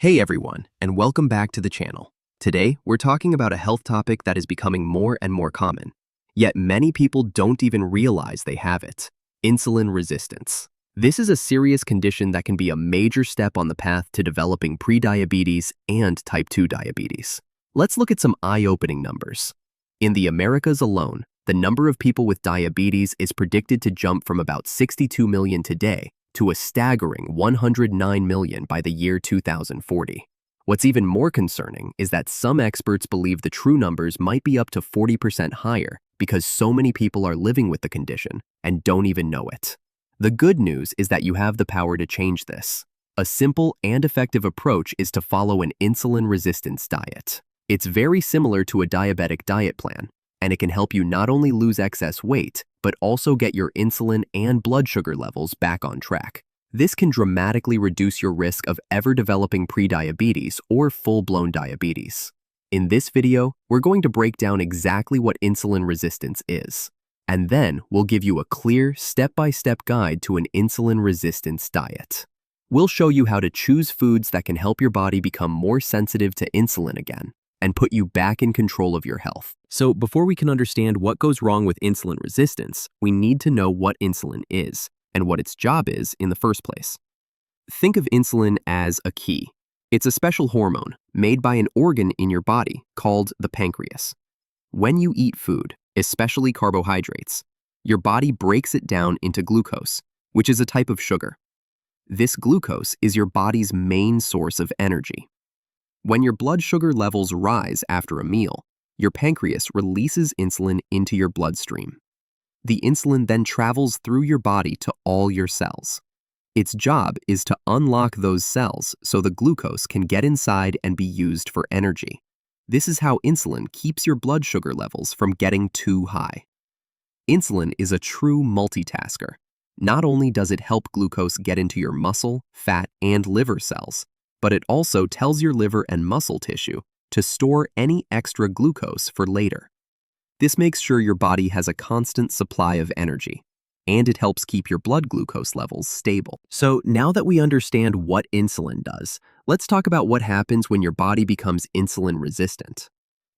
Hey everyone, and welcome back to the channel. Today, we're talking about a health topic that is becoming more and more common. Yet many people don't even realize they have it: insulin resistance. This is a serious condition that can be a major step on the path to developing prediabetes and type 2 diabetes. Let's look at some eye-opening numbers. In the Americas alone, the number of people with diabetes is predicted to jump from about 62 million today to a staggering 109 million by the year 2040. What's even more concerning is that some experts believe the true numbers might be up to 40% higher because so many people are living with the condition and don't even know it. The good news is that you have the power to change this. A simple and effective approach is to follow an insulin resistance diet. It's very similar to a diabetic diet plan, and it can help you not only lose excess weight, but also get your insulin and blood sugar levels back on track. This can dramatically reduce your risk of ever developing prediabetes or full-blown diabetes. In this video, we're going to break down exactly what insulin resistance is, and then we'll give you a clear, step-by-step guide to an insulin resistance diet. We'll show you how to choose foods that can help your body become more sensitive to insulin again and put you back in control of your health. So before we can understand what goes wrong with insulin resistance, we need to know what insulin is and what its job is in the first place. Think of insulin as a key. It's a special hormone made by an organ in your body called the pancreas. When you eat food, especially carbohydrates, your body breaks it down into glucose, which is a type of sugar. This glucose is your body's main source of energy. When your blood sugar levels rise after a meal, your pancreas releases insulin into your bloodstream. The insulin then travels through your body to all your cells. Its job is to unlock those cells so the glucose can get inside and be used for energy. This is how insulin keeps your blood sugar levels from getting too high. Insulin is a true multitasker. Not only does it help glucose get into your muscle, fat, and liver cells, but it also tells your liver and muscle tissue to store any extra glucose for later. This makes sure your body has a constant supply of energy, and it helps keep your blood glucose levels stable. So now that we understand what insulin does, let's talk about what happens when your body becomes insulin resistant.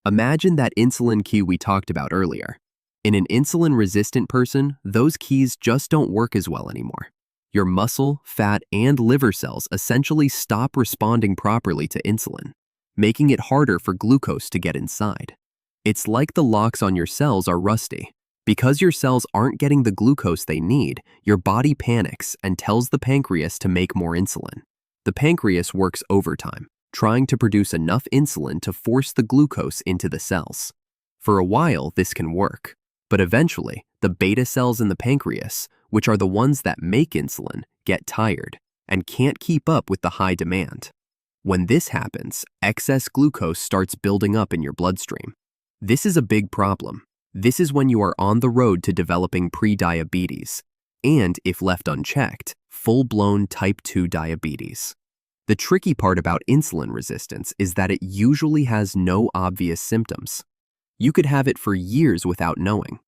Imagine that insulin key we talked about earlier. In an insulin-resistant person, those keys just don't work as well anymore. Your muscle, fat, and liver cells essentially stop responding properly to insulin, making it harder for glucose to get inside. It's like the locks on your cells are rusty. Because your cells aren't getting the glucose they need, your body panics and tells the pancreas to make more insulin. The pancreas works overtime, trying to produce enough insulin to force the glucose into the cells. For a while, this can work, but eventually, the beta cells in the pancreas, which are the ones that make insulin, get tired and can't keep up with the high demand. When this happens, excess glucose starts building up in your bloodstream. This is a big problem. This is when you are on the road to developing prediabetes, and if left unchecked, full-blown type 2 diabetes. The tricky part about insulin resistance is that it usually has no obvious symptoms. You could have it for years without knowing.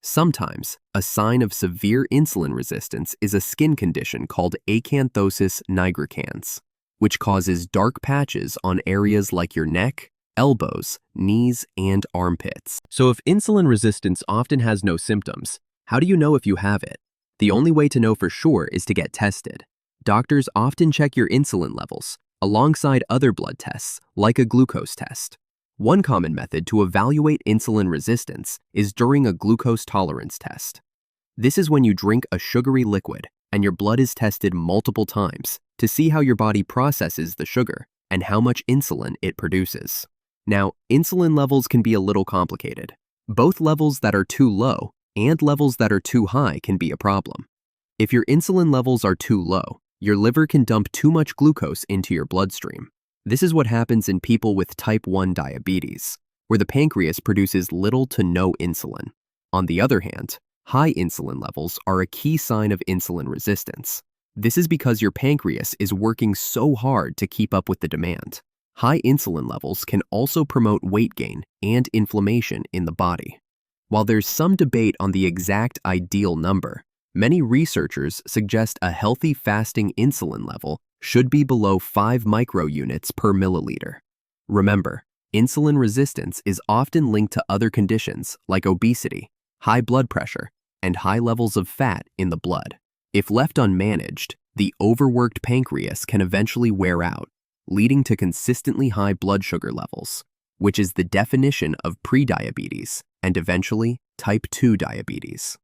Sometimes, a sign of severe insulin resistance is a skin condition called acanthosis nigricans, which causes dark patches on areas like your neck, elbows, knees, and armpits. So if insulin resistance often has no symptoms, how do you know if you have it? The only way to know for sure is to get tested. Doctors often check your insulin levels alongside other blood tests, like a glucose test. One common method to evaluate insulin resistance is during a glucose tolerance test. This is when you drink a sugary liquid and your blood is tested multiple times to see how your body processes the sugar and how much insulin it produces. Now, insulin levels can be a little complicated. Both levels that are too low and levels that are too high can be a problem. If your insulin levels are too low, your liver can dump too much glucose into your bloodstream. This is what happens in people with type 1 diabetes, where the pancreas produces little to no insulin. On the other hand, high insulin levels are a key sign of insulin resistance. This is because your pancreas is working so hard to keep up with the demand. High insulin levels can also promote weight gain and inflammation in the body. While there's some debate on the exact ideal number, many researchers suggest a healthy fasting insulin level should be below 5 microunits per milliliter. Remember, insulin resistance is often linked to other conditions like obesity, high blood pressure, and high levels of fat in the blood. If left unmanaged, the overworked pancreas can eventually wear out, leading to consistently high blood sugar levels, which is the definition of prediabetes and eventually type 2 diabetes.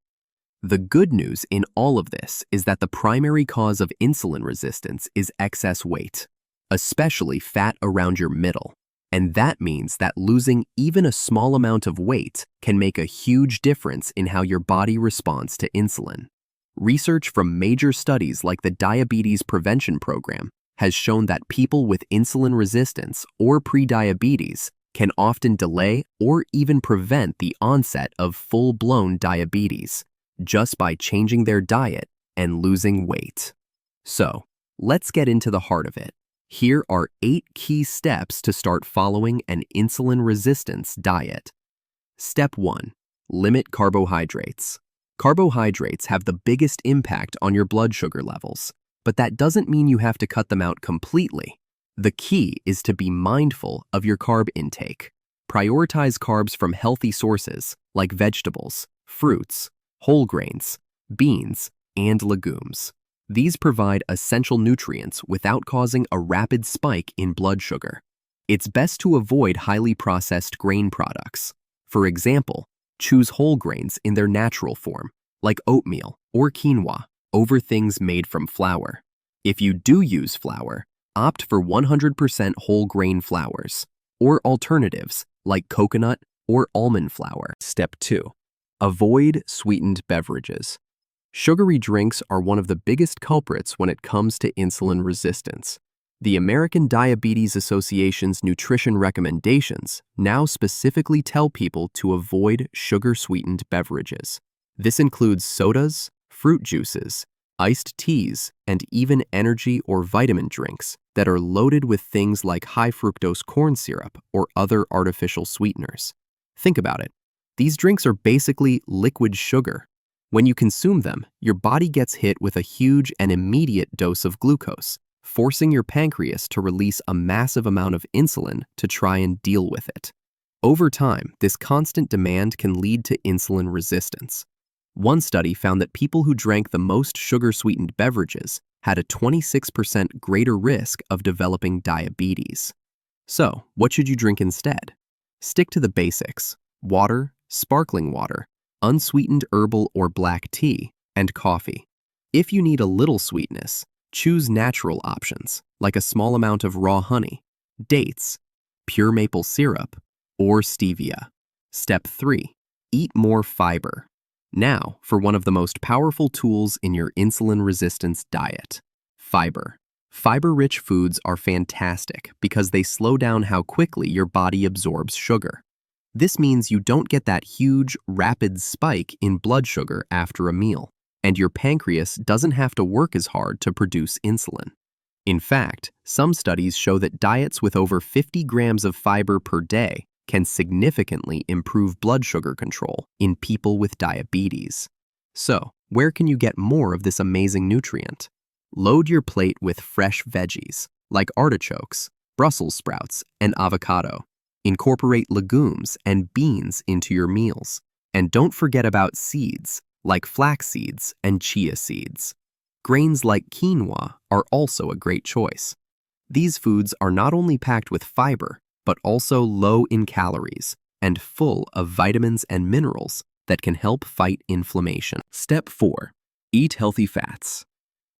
The good news in all of this is that the primary cause of insulin resistance is excess weight, especially fat around your middle, and that means that losing even a small amount of weight can make a huge difference in how your body responds to insulin. Research from major studies like the Diabetes Prevention Program has shown that people with insulin resistance or prediabetes can often delay or even prevent the onset of full-blown diabetes just by changing their diet and losing weight. So, let's get into the heart of it. Here are 8 key steps to start following an insulin resistance diet. Step 1. Limit carbohydrates. Carbohydrates have the biggest impact on your blood sugar levels, but that doesn't mean you have to cut them out completely. The key is to be mindful of your carb intake. Prioritize carbs from healthy sources like vegetables, fruits, whole grains, beans, and legumes. These provide essential nutrients without causing a rapid spike in blood sugar. It's best to avoid highly processed grain products. For example, choose whole grains in their natural form, like oatmeal or quinoa, over things made from flour. If you do use flour, opt for 100% whole grain flours, or alternatives like coconut or almond flour. Step 2. Avoid sweetened beverages. Sugary drinks are one of the biggest culprits when it comes to insulin resistance. The American Diabetes Association's nutrition recommendations now specifically tell people to avoid sugar-sweetened beverages. This includes sodas, fruit juices, iced teas, and even energy or vitamin drinks that are loaded with things like high fructose corn syrup or other artificial sweeteners. Think about it. These drinks are basically liquid sugar. When you consume them, your body gets hit with a huge and immediate dose of glucose, forcing your pancreas to release a massive amount of insulin to try and deal with it. Over time, this constant demand can lead to insulin resistance. One study found that people who drank the most sugar-sweetened beverages had a 26% greater risk of developing diabetes. So, what should you drink instead? Stick to the basics: water, sparkling water, unsweetened herbal or black tea, and coffee. If you need a little sweetness, choose natural options like a small amount of raw honey, dates, pure maple syrup, or stevia. Step 3. Eat more fiber. Now, for one of the most powerful tools in your insulin resistance diet: fiber. Fiber-rich foods are fantastic because they slow down how quickly your body absorbs sugar. This means you don't get that huge, rapid spike in blood sugar after a meal, and your pancreas doesn't have to work as hard to produce insulin. In fact, some studies show that diets with over 50 grams of fiber per day can significantly improve blood sugar control in people with diabetes. So, where can you get more of this amazing nutrient? Load your plate with fresh veggies like artichokes, Brussels sprouts, and avocado. Incorporate legumes and beans into your meals. And don't forget about seeds like flax seeds and chia seeds. Grains like quinoa are also a great choice. These foods are not only packed with fiber, but also low in calories and full of vitamins and minerals that can help fight inflammation. Step 4. Eat healthy fats.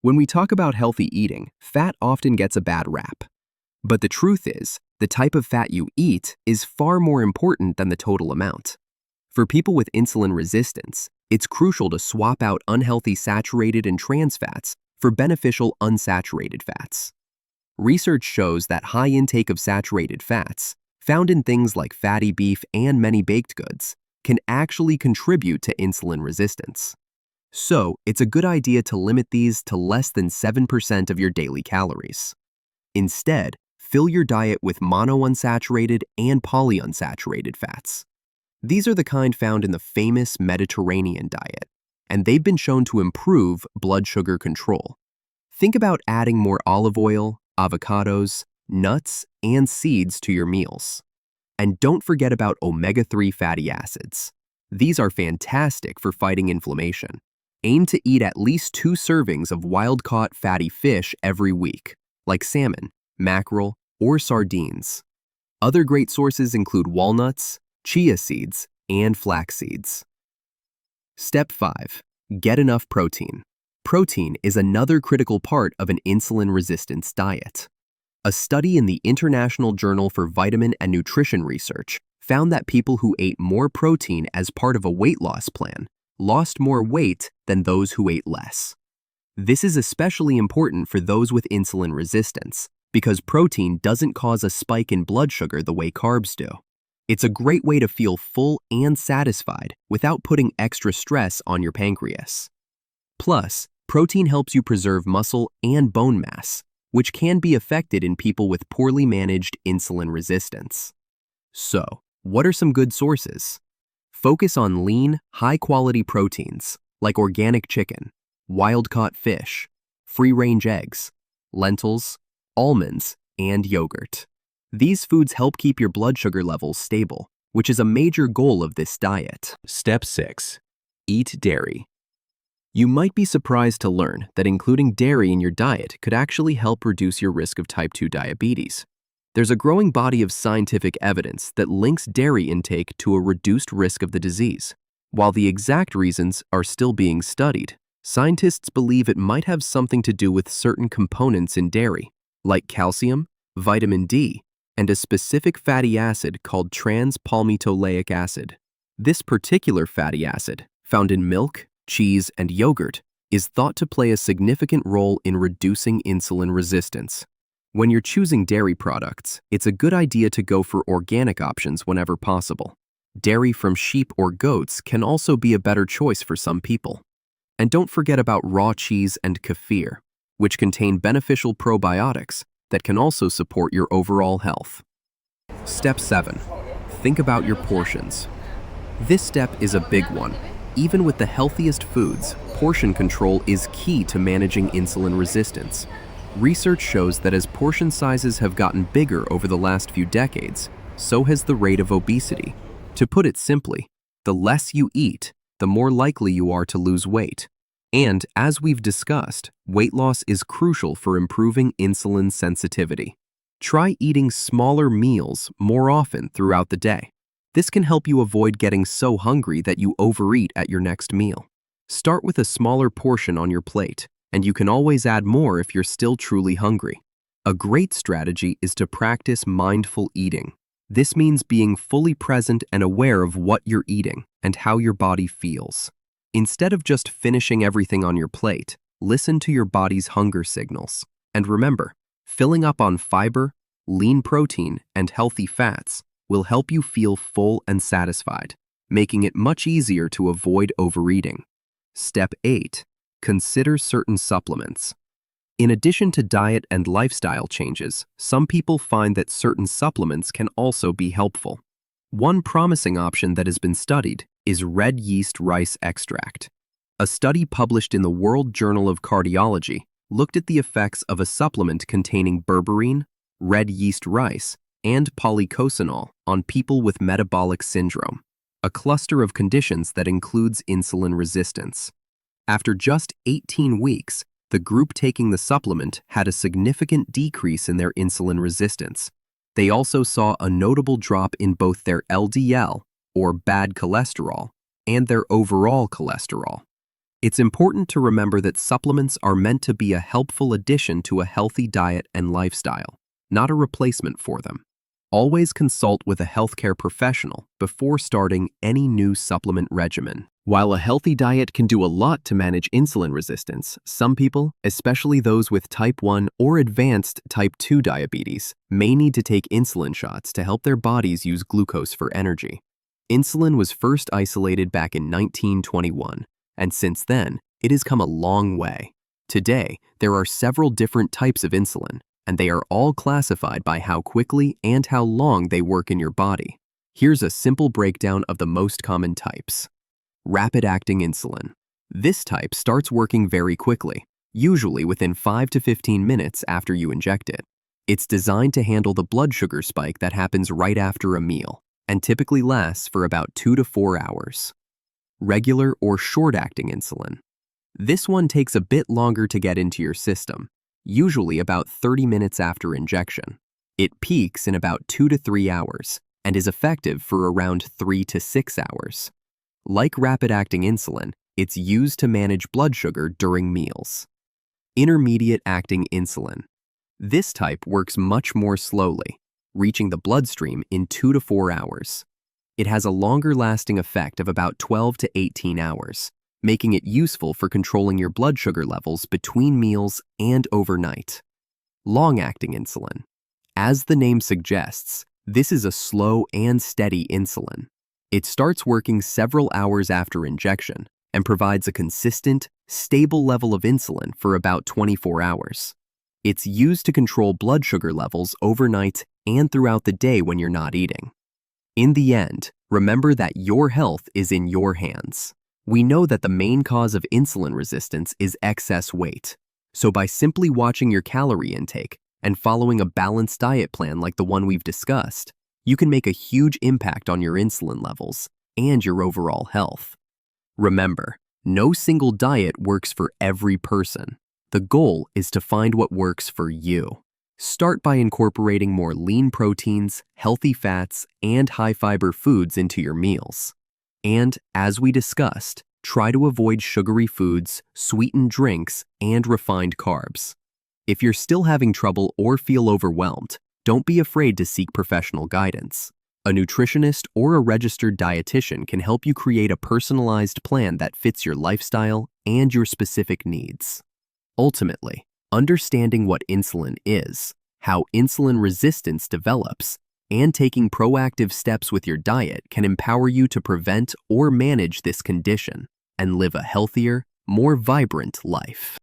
When we talk about healthy eating, fat often gets a bad rap. But the truth is, the type of fat you eat is far more important than the total amount. For people with insulin resistance, it's crucial to swap out unhealthy saturated and trans fats for beneficial unsaturated fats. Research shows that high intake of saturated fats, found in things like fatty beef and many baked goods, can actually contribute to insulin resistance. So, it's a good idea to limit these to less than 7% of your daily calories. Instead, fill your diet with monounsaturated and polyunsaturated fats. These are the kind found in the famous Mediterranean diet, and they've been shown to improve blood sugar control. Think about adding more olive oil, avocados, nuts, and seeds to your meals. And don't forget about omega-3 fatty acids. These are fantastic for fighting inflammation. Aim to eat at least 2 servings of wild-caught fatty fish every week, like salmon, mackerel, or sardines. Other great sources include walnuts, chia seeds, and flax seeds. Step 5. Get enough protein. Protein is another critical part of an insulin resistance diet. A study in the International Journal for Vitamin and Nutrition Research found that people who ate more protein as part of a weight loss plan lost more weight than those who ate less. This is especially important for those with insulin resistance because protein doesn't cause a spike in blood sugar the way carbs do. It's a great way to feel full and satisfied without putting extra stress on your pancreas. Plus, protein helps you preserve muscle and bone mass, which can be affected in people with poorly managed insulin resistance. So, what are some good sources? Focus on lean, high-quality proteins like organic chicken, wild-caught fish, free-range eggs, lentils, almonds, and yogurt. These foods help keep your blood sugar levels stable, which is a major goal of this diet. Step 6. Eat dairy. You might be surprised to learn that including dairy in your diet could actually help reduce your risk of type 2 diabetes. There's a growing body of scientific evidence that links dairy intake to a reduced risk of the disease. While the exact reasons are still being studied, scientists believe it might have something to do with certain components in dairy, like calcium, vitamin D, and a specific fatty acid called trans-palmitoleic acid. This particular fatty acid, found in milk, cheese, and yogurt, is thought to play a significant role in reducing insulin resistance. When you're choosing dairy products, it's a good idea to go for organic options whenever possible. Dairy from sheep or goats can also be a better choice for some people. And don't forget about raw cheese and kefir, which contain beneficial probiotics that can also support your overall health. Step 7. Think about your portions. This step is a big one. Even with the healthiest foods, portion control is key to managing insulin resistance. Research shows that as portion sizes have gotten bigger over the last few decades, so has the rate of obesity. To put it simply, the less you eat, the more likely you are to lose weight. And as we've discussed, weight loss is crucial for improving insulin sensitivity. Try eating smaller meals more often throughout the day. This can help you avoid getting so hungry that you overeat at your next meal. Start with a smaller portion on your plate, and you can always add more if you're still truly hungry. A great strategy is to practice mindful eating. This means being fully present and aware of what you're eating and how your body feels. Instead of just finishing everything on your plate, listen to your body's hunger signals. And remember, filling up on fiber, lean protein, and healthy fats will help you feel full and satisfied, making it much easier to avoid overeating. Step 8. Consider certain supplements. In addition to diet and lifestyle changes, some people find that certain supplements can also be helpful. One promising option that has been studied is red yeast rice extract. A study published in the World Journal of Cardiology looked at the effects of a supplement containing berberine, red yeast rice, and polycosanol on people with metabolic syndrome, a cluster of conditions that includes insulin resistance. After just 18 weeks, the group taking the supplement had a significant decrease in their insulin resistance. They also saw a notable drop in both their LDL, or bad cholesterol, and their overall cholesterol. It's important to remember that supplements are meant to be a helpful addition to a healthy diet and lifestyle, not a replacement for them. Always consult with a healthcare professional before starting any new supplement regimen. While a healthy diet can do a lot to manage insulin resistance, some people, especially those with type 1 or advanced type 2 diabetes, may need to take insulin shots to help their bodies use glucose for energy. Insulin was first isolated back in 1921, and since then, it has come a long way. Today, there are several different types of insulin, and they are all classified by how quickly and how long they work in your body. Here's a simple breakdown of the most common types. Rapid-acting insulin. This type starts working very quickly. usually within 5 to 15 minutes after you inject it. It's designed to handle the blood sugar spike that happens right after a meal and typically lasts for about 2 to 4 hours. Regular or short-acting insulin. This one takes a bit longer to get into your system, usually about 30 minutes after injection. It peaks in about 2 to 3 hours and is effective for around 3 to 6 hours. Like rapid-acting insulin, it's used to manage blood sugar during meals. Intermediate-acting insulin. This type works much more slowly, reaching the bloodstream in 2 to 4 hours. It has a longer-lasting effect of about 12 to 18 hours, making it useful for controlling your blood sugar levels between meals and overnight. Long-acting insulin. As the name suggests, this is a slow and steady insulin. It starts working several hours after injection and provides a consistent, stable level of insulin for about 24 hours. It's used to control blood sugar levels overnight and throughout the day when you're not eating. In the end, remember that your health is in your hands. We know that the main cause of insulin resistance is excess weight. So by simply watching your calorie intake and following a balanced diet plan like the one we've discussed, you can make a huge impact on your insulin levels and your overall health. Remember, no single diet works for every person. The goal is to find what works for you. Start by incorporating more lean proteins, healthy fats, and high-fiber foods into your meals. And, as we discussed, try to avoid sugary foods, sweetened drinks, and refined carbs. If you're still having trouble or feel overwhelmed, don't be afraid to seek professional guidance. A nutritionist or a registered dietitian can help you create a personalized plan that fits your lifestyle and your specific needs. Ultimately, understanding what insulin is, how insulin resistance develops, and taking proactive steps with your diet can empower you to prevent or manage this condition and live a healthier, more vibrant life.